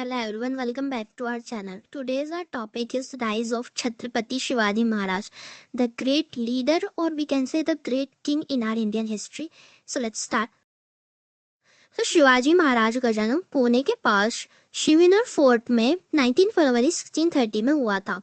Hello everyone, welcome back to our channel. Today's our topic is rise of Chhatrapati Shivaji Maharaj, the great leader or we can say the great king in our Indian history. So let's start. तो शिवाजी महाराज का जन्म पुणे के पास शिवनर fort में 19 फरवरी 1630 में हुआ था।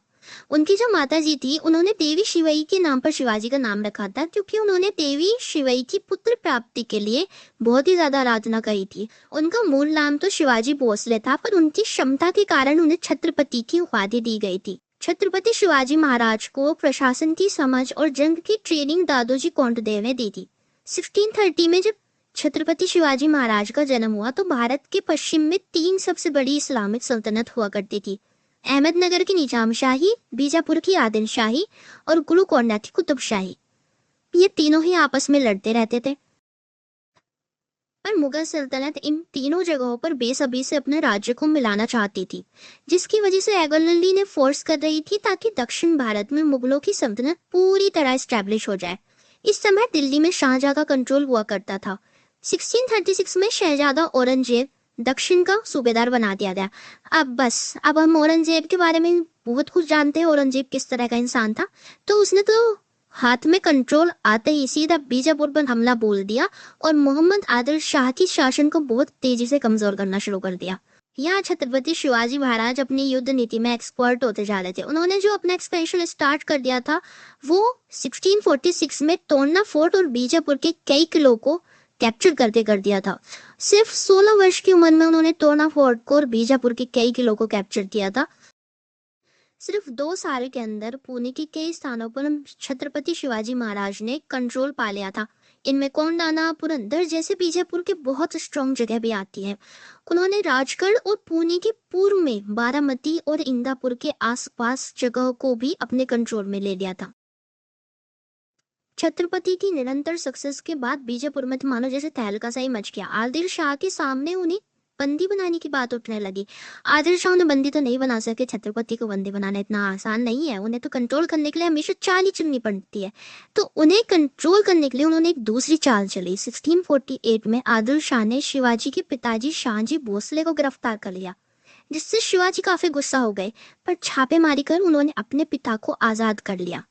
उनकी जो माता जी थी उन्होंने देवी शिवई के नाम पर शिवाजी का नाम रखा था क्योंकि उन्होंने देवी शिवई की पुत्र प्राप्ति के लिए बहुत ही ज्यादा आराधना करी थी। उनका मूल नाम तो शिवाजी भोसले था पर उनकी क्षमता के कारण उन्हें छत्रपति की उपाधि दी गई थी। छत्रपति शिवाजी महाराज को प्रशासन की समझ और जंग की ट्रेनिंग दादोजी कोंडदेव ने दी थी। 1630 में जब छत्रपति शिवाजी महाराज का जन्म हुआ तो भारत के पश्चिम में 3 सबसे बड़ी इस्लामिक सल्तनत हुआ करती थी। अहमदनगर की निजाम शाही, बीजापुर की आदिल शाही और गोलकोंडा की कुतुब शाही। ये तीनों ही आपस में लड़ते रहते थे। पर मुगल सल्तनत इन तीनों जगहों पर बेसब्री से अपने राज्य को मिलाना चाहती थी, जिसकी वजह से अकबर अली ने फोर्स कर रही थी ताकि दक्षिण भारत में मुगलों की सल्तनत पूरी तरह स्टैब्लिश हो जाए। इस समय दिल्ली में शाहजहां का कंट्रोल हुआ करता था। 1636 में शहजादा औरंगजेब दक्षिण का सूबेदार बना दिया गया। अब हम औरंगजेब के बारे में बहुत कुछ जानते हैं। औरंगजेब किस तरह का इंसान था, तो उसने तो हाथ में कंट्रोल आते ही सीधा बीजापुर पर हमला बोल दिया और मोहम्मद आदिल शाह की शासन को बहुत तेजी से कमजोर करना शुरू कर दिया। यहाँ छत्रपति शिवाजी महाराज अपनी युद्ध नीति में एक्सपर्ट होते जा रहे थे। उन्होंने जो अपना एक्सपेंशन स्टार्ट कर दिया था वो 1646 में तोड़ना फोर्ट और बीजापुर के कई किलों को कैप्चर करके कर दिया था। सिर्फ 16 वर्ष की उम्र में उन्होंने तोड़ना फोर्ट को और बीजापुर के कई किलों को कैप्चर किया था। सिर्फ 2 साल के अंदर पुणे के कई स्थानों पर छत्रपति शिवाजी महाराज ने कंट्रोल पा लिया था। इनमें कोंडाना, पुरंदर जैसे बीजापुर के बहुत स्ट्रॉन्ग जगह भी आती है। उन्होंने राजगढ़ और पुणे के पूर्व में बारामती और इंदापुर के आसपास जगहों को भी अपने कंट्रोल में ले लिया था। छत्रपति की निरंतर सक्सेस के बाद बीजापुर में तो मानो जैसे तहलका सा ही मच गया। आदिल शाह के सामने उन्हें बंदी बनाने की बात उठने लगी। आदिल शाह उन्हें बंदी तो नहीं बना सके, छत्रपति को बंदी बनाना इतना आसान नहीं है। उन्हें तो कंट्रोल करने के लिए हमेशा चाल ही चलनी पड़ती है। तो उन्हें कंट्रोल करने के लिए उन्होंने एक दूसरी चाल चली। 1648 में आदिल शाह ने शिवाजी के पिताजी शाहजी भोसले को गिरफ्तार कर लिया, जिससे शिवाजी काफी गुस्सा हो गए। पर छापेमारी कर उन्होंने अपने पिता को आजाद कर लिया।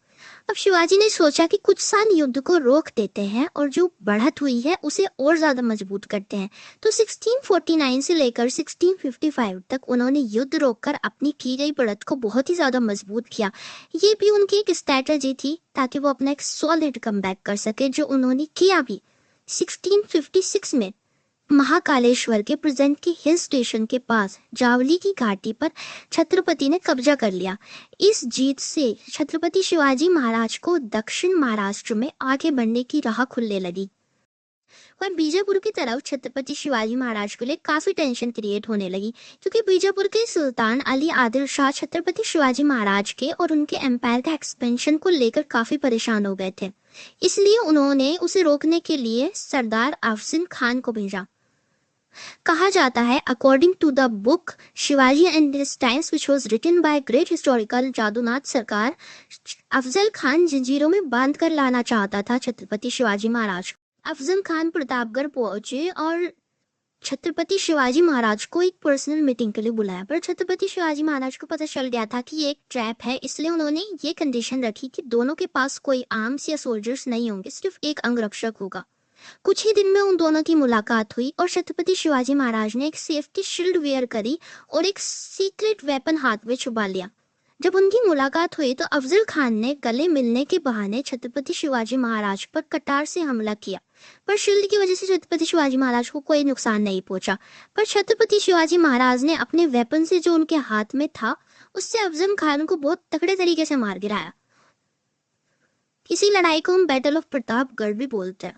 अब शिवाजी ने सोचा कि कुछ साल युद्ध को रोक देते हैं और जो बढ़त हुई है उसे और ज्यादा मजबूत करते हैं। तो 1649 से लेकर 1655 तक उन्होंने युद्ध रोककर अपनी की गई बढ़त को बहुत ही ज्यादा मजबूत किया। ये भी उनकी एक स्ट्रैटेजी थी ताकि वो अपना एक सॉलिड कमबैक कर सके, जो उन्होंने किया भी। 1656 में महाकालेश्वर के प्रेजेंट के हिल स्टेशन के पास जावली की घाटी पर छत्रपति ने कब्जा कर लिया। इस जीत से छत्रपति शिवाजी महाराज को दक्षिण महाराष्ट्र में आगे बढ़ने की राह खुलने लगी। पर बीजापुर की तरफ छत्रपति शिवाजी महाराज के लिए काफी टेंशन क्रिएट होने लगी, क्योंकि बीजापुर के सुल्तान अली आदिल शाह छत्रपति शिवाजी महाराज के और उनके एम्पायर का एक्सपेंशन को लेकर काफी परेशान हो गए थे। इसलिए उन्होंने उसे रोकने के लिए सरदार अफजल खान को भेजा। कहा जाता है, according to the book Shivaji and his times which was written by great historical Jadunath Sarkar, Afzal Khan जंजीरों में बांध कर लाना चाहता था छत्रपति शिवाजी महाराज। अफजल खान प्रतापगढ़ पहुंचे और छत्रपति शिवाजी महाराज को एक पर्सनल मीटिंग के लिए बुलाया। पर छत्रपति शिवाजी महाराज को पता चल गया था कि ये एक ट्रैप है, इसलिए उन्होंने ये कंडीशन रखी कि दोनों के पास कोई आर्म्स या सोल्जर्स नहीं होंगे, सिर्फ एक अंगरक्षक होगा। कुछ ही दिन में उन दोनों की मुलाकात हुई और छत्रपति शिवाजी महाराज ने एक सेफ्टी शील्ड वेयर करी और एक सीक्रेट वेपन हाथ में छुपा लिया। जब उनकी मुलाकात हुई तो अफजल खान ने गले मिलने के बहाने छत्रपति शिवाजी महाराज पर कटार से हमला किया, पर शील्ड की वजह से छत्रपति शिवाजी महाराज को कोई नुकसान नहीं पहुंचा। पर छत्रपति शिवाजी महाराज ने अपने वेपन से जो उनके हाथ में था उससे अफजल खान को बहुत तगड़े तरीके से मार गिराया। इसी लड़ाई को हम बैटल ऑफ प्रतापगढ़ भी बोलते हैं।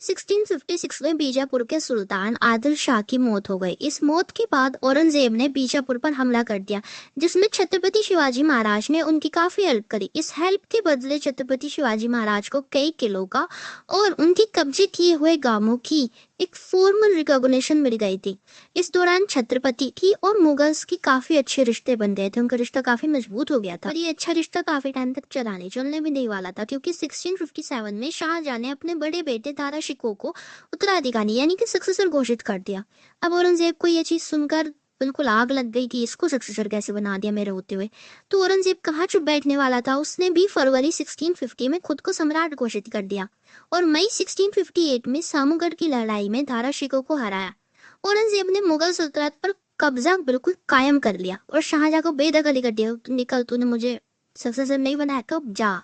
1656 में बीजापुर के सुल्तान आदिल शाह की मौत हो गई। इस मौत के बाद औरंगजेब ने बीजापुर पर हमला कर दिया, जिसमें छत्रपति शिवाजी महाराज ने उनकी काफी हेल्प करी। इस हेल्प के बदले छत्रपति शिवाजी महाराज को कई किलों का और उनके कब्जे किए हुए गांवों की एक फॉर्मल रिकॉग्निशन मिल गई थी। इस दौरान छत्रपति की और मुगल्स की काफी अच्छे रिश्ते बन गए थे। उनका रिश्ता काफी मजबूत हो गया था और ये अच्छा रिश्ता काफी टाइम तक चलने भी नहीं वाला था, क्योंकि 1657 में शाहजहां ने अपने बड़े बेटे दारा शिकोह को उत्तराधिकारी यानी कि सक्सेसर घोषित कर दिया। अब औरंगजेब को यह चीज सुनकर बिल्कुल आग लग गई कि इसको सक्सेसर कैसे बना दिया मेरे होते हुए। तो औरंगजेब कहाँ चुप बैठने वाला था, उसने भी फरवरी 1650 में खुद को सम्राट घोषित कर दिया और मई 1658 में सामूगढ़ की लड़ाई में धाराशिकों को हराया। औरंगजेब ने मुगल सल्तनत पर कब्जा बिल्कुल कायम कर लिया और शाहजहां को बेदखली कर दिया। "तू निकल, तूने मुझे सक्सेसर नहीं बनाया, कब जा।"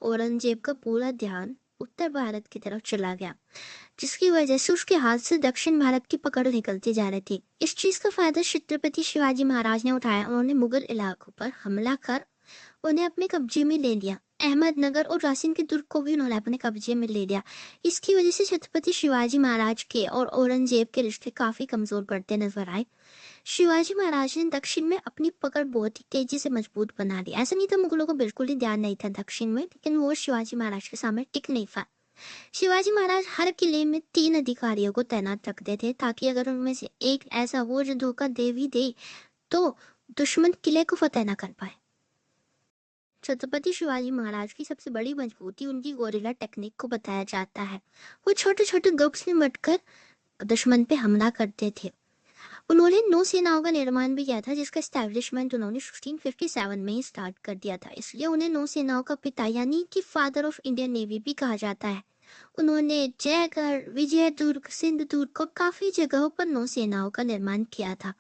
औरंगजेब का पूरा ध्यान उत्तर भारत की तरफ चला गया, जिसकी वजह से उसके हाथ से दक्षिण भारत की पकड़ निकलती जा रही थी। इस चीज का फायदा छत्रपति शिवाजी महाराज ने उठाया। उन्होंने मुगल इलाकों पर हमला कर उन्हें अपने कब्जे में ले लिया। अहमदनगर और रासिन के दुर्ग को भी उन्होंने अपने कब्जे में ले लिया। इसकी वजह से छत्रपति शिवाजी महाराज के और औरंगजेब के रिश्ते काफी कमजोर पड़ते नजर आए। शिवाजी महाराज ने दक्षिण में अपनी पकड़ बहुत ही तेजी से मजबूत बना ली। ऐसा नहीं था मुगलों को बिल्कुल ही ध्यान नहीं था दक्षिण में, लेकिन वो शिवाजी महाराज के सामने टिक नहीं पाए। शिवाजी महाराज हर किले में 3 अधिकारियों को तैनात रखते थे, ताकि अगर उनमें से एक ऐसा हो जो धोखा दे भी दे तो दुश्मन किले को फतेह न कर पाए। छत्रपति शिवाजी महाराज की सबसे बड़ी मजबूती उनकी गोरिल्ला टेक्निक को बताया जाता है। वो छोटे छोटे ग्रुप्स में बंटकर दुश्मन पे हमला करते थे। उन्होंने नौसेनाओं का निर्माण भी किया था, जिसका एस्टैब्लिशमेंट उन्होंने 1657 में ही स्टार्ट कर दिया था। इसलिए उन्हें नौसेनाओं का पिता यानी कि फादर ऑफ इंडियन नेवी भी कहा जाता है। उन्होंने जयगढ़, विजयदुर्ग, सिंधुदुर्ग और काफी जगहों पर नौसेनाओं का निर्माण किया था।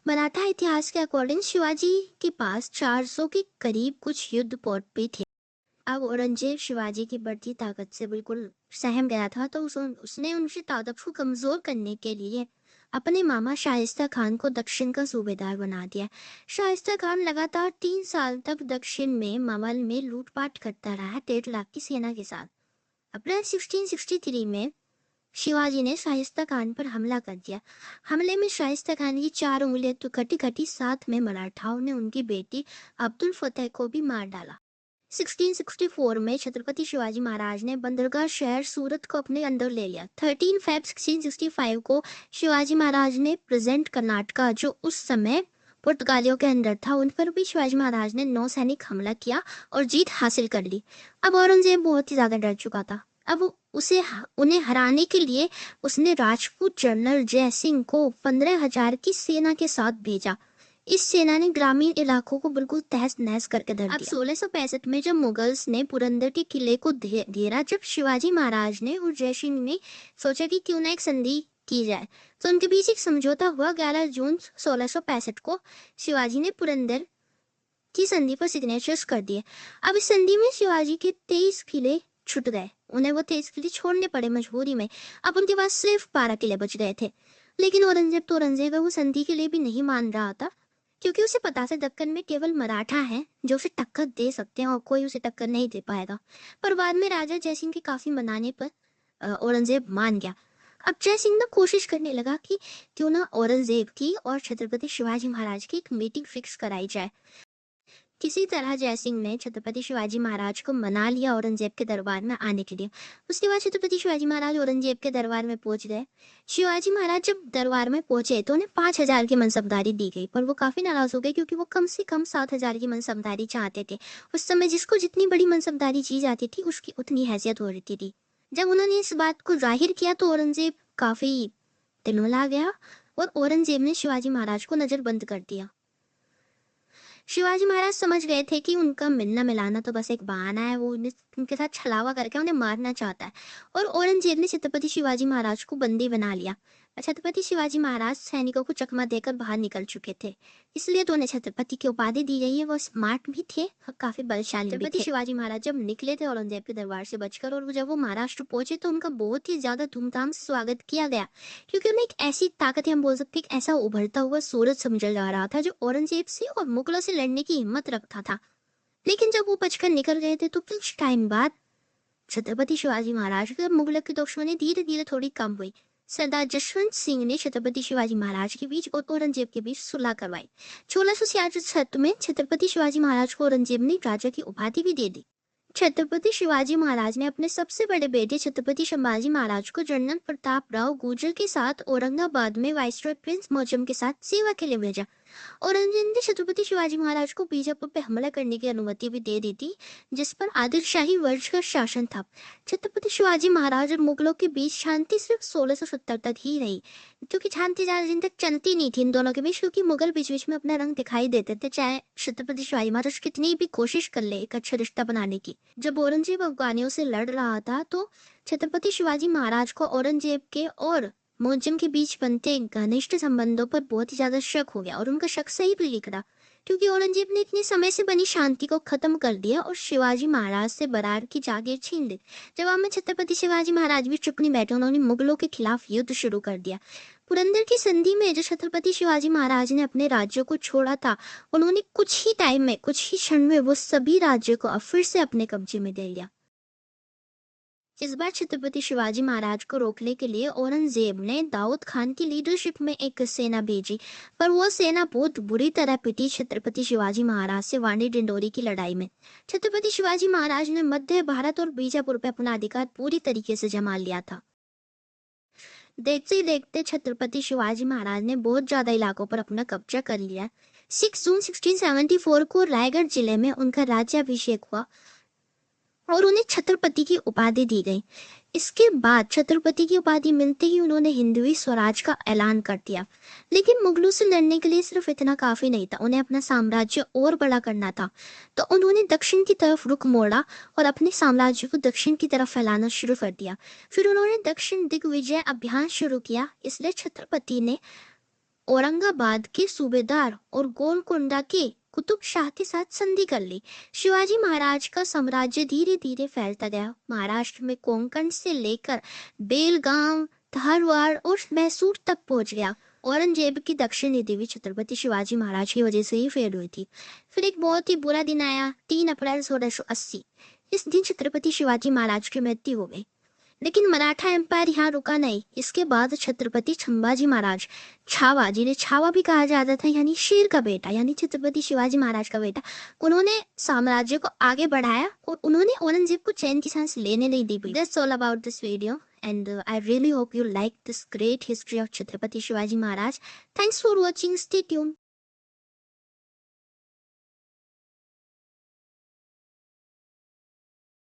मराठा इतिहास के अकॉर्डिंग शिवाजी के पास 400 के करीब कुछ युद्ध पोत भी थे। अब औरंगजेब शिवाजी की बढ़ती ताकत से बिल्कुल सहम गया था, तो उसने उनकी ताकत को कमजोर करने के लिए अपने मामा शाइस्ता खान को दक्षिण का सूबेदार बना दिया। शाइस्ता खान लगातार 3 साल तक दक्षिण में मवल में लूटपाट करता रहा 1.5 लाख की सेना के साथ। अप्रैल 1663 में शिवाजी ने शाइस्ता खान पर हमला कर दिया। हमले में शाइस्ता खान की 4 उंगलियां तो कटी कटी, साथ में मराठाओं ने उनकी बेटी अब्दुल फतेह को भी मार डाला। 1664 में छत्रपति शिवाजी महाराज ने बंदरगाह शहर सूरत को अपने अंदर ले लिया। 13 फेब 1665 को शिवाजी महाराज ने प्रेजेंट कर्नाटका, जो उस समय पुर्तगालियों के अंदर था, उन पर भी शिवाजी महाराज ने नौसैनिक हमला किया और जीत हासिल कर ली। अब औरंगजेब बहुत ही ज्यादा डर चुका था। अब उन्हें हराने के लिए उसने राजपूत जनरल जय सिंह को 15,000 की सेना के साथ भेजा। इस सेना ने ग्रामीण इलाकों को बिल्कुल तहस नहस करके धर दिया। अब 1665 में जब मुगल्स ने पुरंदर के किले को घेरा, जब शिवाजी महाराज ने और जय सिंह ने सोचा कि क्यों ना एक संधि की जाए, तो उनके बीच एक समझौता हुआ। 11 जून 1665 को शिवाजी ने पुरंदर की संधि पर सिग्नेचर्स कर दिए। अब इस संधि में शिवाजी के 23 किले छूट गए। उन्हें वो 23 किले छोड़ने पड़े मजबूरी में। अब उनके पास सिर्फ 12 किले बच गए थे। लेकिन औरंगजेब वो संधि के लिए भी नहीं मान रहा था, क्योंकि उसे पता था दक्कन में केवल मराठा हैं जो उसे टक्कर दे सकते हैं और कोई उसे टक्कर नहीं दे पाएगा। पर बाद में राजा जयसिंह के काफी मनाने पर औरंगजेब मान गया। अब जयसिंह ना कोशिश करने लगा कि क्यों ना औरंगजेब की और छत्रपति शिवाजी महाराज की एक मीटिंग फिक्स कराई जाए। किसी तरह जयसिंह ने छत्रपति शिवाजी महाराज को मना लिया औरंगजेब के दरबार में आने के लिए। उसके बाद छत्रपति शिवाजी महाराज औरंगजेब के दरबार में पहुंच गए। शिवाजी महाराज जब दरबार में पहुंचे तो उन्हें 5,000 की मनसबदारी दी गई, पर वो काफी नाराज हो गए, क्योंकि वो कम से कम 7,000 की मनसबदारी चाहते थे। उस समय जिसको जितनी बड़ी मनसबदारी दी जाती थी उसकी उतनी हैसियत हो रही थी। जब उन्होंने इस बात को जाहिर किया तो औरंगजेब काफी तिलमिला गया और औरंगजेब ने शिवाजी महाराज को नजरबंद कर दिया। शिवाजी महाराज समझ गए थे कि उनका मिलना मिलाना तो बस एक बहाना है, वो उनके साथ छलावा करके उन्हें मारना चाहता है। और औरंगजेब ने छत्रपति शिवाजी महाराज को बंदी बना लिया। छत्रपति शिवाजी महाराज सैनिकों को चकमा देकर बाहर निकल चुके थे, इसलिए तो उन्हें छत्रपति की उपाधि दी गई है। वो स्मार्ट भी थे और काफी बलशाली भी थे। छत्रपति शिवाजी महाराज जब निकले थे औरंगजेब के दरबार से बचकर, और जब वो महाराष्ट्र पहुंचे तो उनका बहुत ही ज्यादा धूमधाम से स्वागत किया गया, क्योंकि उन्हें एक ऐसी ताकत, हम बोल सकते हैं, ऐसा उभरता हुआ सूरज समझा जा रहा था जो औरंगजेब से और मुगलों से लड़ने की हिम्मत रखता था। लेकिन जब वो बचकर निकल गए थे तो कुछ टाइम बाद छत्रपति शिवाजी महाराज की मुगलों की दुश्मनी धीरे धीरे थोड़ी कम हुई। सरदार जसवंत सिंह ने छत्रपति शिवाजी महाराज के बीच और औरंगजेब के बीच सुलह करवाई। 1666 में छत्रपति शिवाजी महाराज को औरंगजेब ने राजा की उपाधि भी दे दी। छत्रपति शिवाजी महाराज ने अपने सबसे बड़े बेटे छत्रपति संभाजी महाराज को जनरल प्रताप राव गुर्जर के साथ औरंगाबाद में वाइसरॉय प्रिंस मौजम के साथ सेवा के लिए भेजा। औरंगजेब ने छत्रपति शिवाजी महाराज को बीजापुर पे हमला करने की अनुमति भी दे दी थी, जिस पर आदिल शाही वंश का शासन था। छत्रपति शिवाजी महाराज और मुगलों के बीच शांति सिर्फ 1670 तक ही रही, क्योंकि शांति ज्यादा दिन तक चलती नहीं थी इन दोनों के बीच, क्योंकि मुगल बीच बीच में अपना रंग दिखाई देते थे, चाहे छत्रपति शिवाजी महाराज कितनी भी कोशिश कर ले एक अच्छा रिश्ता बनाने की। जब औरंगजेब अफगानियों से लड़ रहा था तो छत्रपति शिवाजी महाराज को औरंगजेब के और मुअज्जम के बीच बनते घनिष्ठ संबंधों पर बहुत ही ज्यादा शक हो गया, और उनका शक सही भी निकला, क्योंकि औरंगजेब ने इतने समय से बनी शांति को खत्म कर दिया और शिवाजी महाराज से बरार की जागीर छीन ली। जवाब में छत्रपति शिवाजी महाराज भी चुप नहीं बैठे, उन्होंने मुगलों के खिलाफ युद्ध शुरू कर दिया। पुरंदर की संधि में जो छत्रपति शिवाजी महाराज ने अपने राज्यों को छोड़ा था, उन्होंने कुछ ही टाइम में, कुछ ही क्षण में वो सभी राज्यों को अब फिर से अपने कब्जे में ले लिया। इस बार छत्रपति शिवाजी महाराज को रोकने के लिए औरंगजेब ने दाऊद खान की लीडरशिप में एक सेना भेजी, पर वो सेना बहुत बुरी तरह पिटी छत्रपति शिवाजी महाराज से वाणी डिंडोरी की लड़ाई में। छत्रपति शिवाजी महाराज ने मध्य भारत और बीजापुर पर अपना अधिकार पूरी तरीके से जमा लिया था। देखते ही देखते छत्रपति शिवाजी महाराज ने बहुत ज्यादा इलाकों पर अपना कब्जा कर लिया। 6 जून 1674 को रायगढ़ जिले में उनका राज्याभिषेक हुआ और उन्हें छत्रपति की उपाधि दी गई। इसके बाद छत्रपति की उपाधि मिलते ही उन्होंने हिंदवी स्वराज का ऐलान कर दिया। लेकिन मुगलों से लड़ने के लिए सिर्फ इतना काफी नहीं था, उन्हें अपना साम्राज्य और बड़ा करना था। तो उन्होंने दक्षिण की तरफ रुख मोड़ा और अपने साम्राज्य को दक्षिण की तरफ फैलाना शुरू कर दिया। फिर उन्होंने दक्षिण दिग्विजय अभियान शुरू किया। इसलिए छत्रपति ने औरंगाबाद के सूबेदार और गोलकोंडा के कुतुब शाह के साथ संधि कर ली। शिवाजी महाराज का साम्राज्य धीरे धीरे फैलता गया। महाराष्ट्र में कोंकण से लेकर बेलगांव, धारवाड़ और मैसूर तक पहुंच गया। औरंगजेब की दक्षिणी देवी छत्रपति शिवाजी महाराज की वजह से ही फेल हुई थी। फिर एक बहुत ही बुरा दिन आया, 3 अप्रैल 1680। इस दिन छत्रपति शिवाजी महाराज की मृत्यु हो गई। लेकिन मराठा एम्पायर यहाँ रुका नहीं। इसके बाद छत्रपति संभाजी महाराज, छावा, जिन्हें छावा भी कहा जाता था, यानी शेर का बेटा, यानी छत्रपति शिवाजी महाराज का बेटा, उन्होंने साम्राज्य को आगे बढ़ाया और उन्होंने औरंगजेब को चैन की सांस लेने नहीं दी। That's all about this video and I really hope you like this great history of Chhatrapati Shivaji Maharaj. Thanks for watching. Stay tuned.